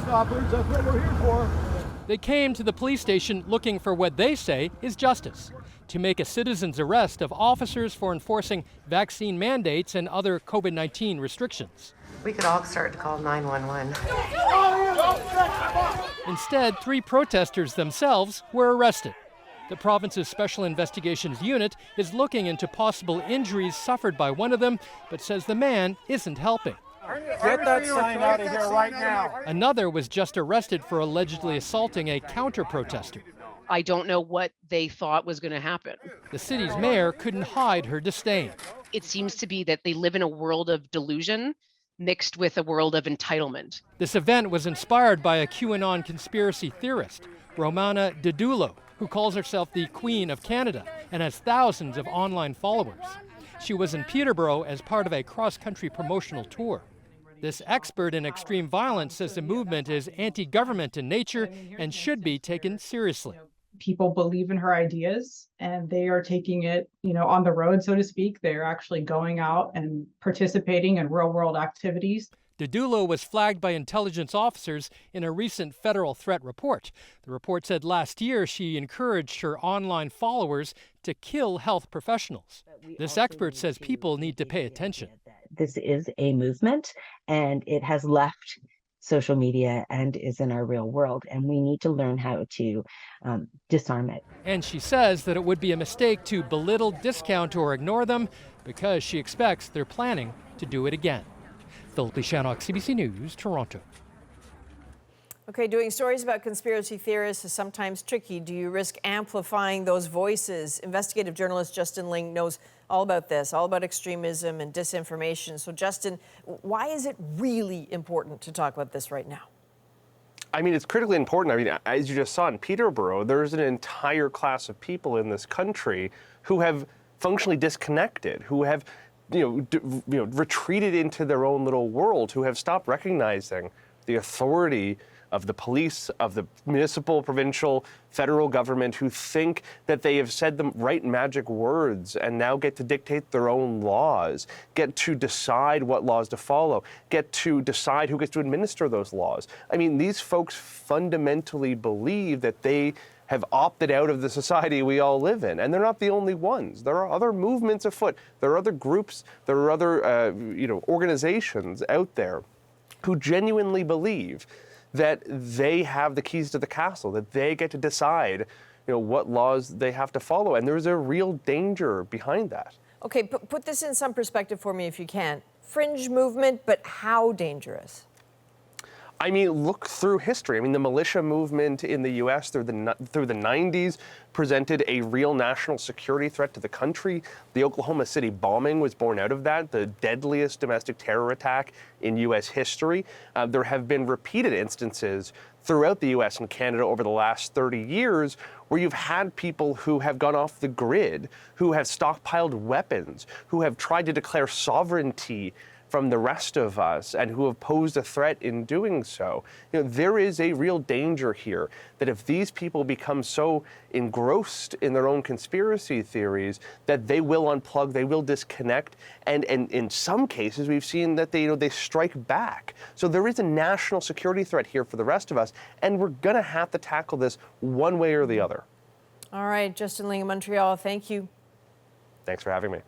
stoppers. That's what we're here for. They came to the police station looking for what they say is justice, to make a citizen's arrest of officers for enforcing vaccine mandates and other COVID-19 restrictions. We could all start to call 911. Instead, 3 protesters themselves were arrested. The province's Special Investigations Unit is looking into possible injuries suffered by one of them, but says the man isn't helping. Get that sign out of here right now. Another was just arrested for allegedly assaulting a counter-protester. I don't know what they thought was going to happen. The city's mayor couldn't hide her disdain. It seems to be that they live in a world of delusion mixed with a world of entitlement. This event was inspired by a QAnon conspiracy theorist, Romana Didulo, who calls herself the Queen of Canada and has thousands of online followers. She was in Peterborough as part of a cross-country promotional tour. This expert in extreme violence says the movement is anti-government in nature and should be taken seriously. People believe in her ideas and they are taking it, on the road, so to speak. They're actually going out and participating in real-world activities. Didulo was flagged by intelligence officers in a recent federal threat report. The report said last year she encouraged her online followers to kill health professionals. This expert says people need to pay attention. This is a movement, and it has left social media and is in our real world, and we need to learn how to disarm it. And she says that it would be a mistake to belittle, discount, or ignore them because she expects they're planning to do it again. Lee-Shanok, CBC News, Toronto. Okay, doing stories about conspiracy theorists is sometimes tricky. Do you risk amplifying those voices? Investigative journalist Justin Ling knows all about this, all about extremism and disinformation. So Justin, why is it really important to talk about this right now? I mean, it's critically important. I mean, as you just saw in Peterborough, there's an entire class of people in this country who have functionally disconnected, who have retreated into their own little world, who have stopped recognizing the authority of the police, of the municipal, provincial, federal government, who think that they have said the right magic words and now get to dictate their own laws, get to decide what laws to follow, get to decide who gets to administer those laws. I mean, these folks fundamentally believe that they have opted out of the society we all live in. And they're not the only ones. There are other movements afoot. There are other groups, there are other organizations out there who genuinely believe that they have the keys to the castle, that they get to decide what laws they have to follow. And there's a real danger behind that. Okay, put this in some perspective for me if you can. Fringe movement, but how dangerous? I mean, look through history. I mean, the militia movement in the U.S. through the 90s presented a real national security threat to the country. The Oklahoma City bombing was born out of that, the deadliest domestic terror attack in U.S. history. There have been repeated instances throughout the U.S. and Canada over the last 30 years where you've had people who have gone off the grid, who have stockpiled weapons, who have tried to declare sovereignty from the rest of us and who have posed a threat in doing so. There is a real danger here that if these people become so engrossed in their own conspiracy theories that they will unplug, they will disconnect, and in some cases we've seen that they strike back. So there is a national security threat here for the rest of us, and we're gonna have to tackle this one way or the other. All right, Justin Ling in Montreal, thank you. Thanks for having me.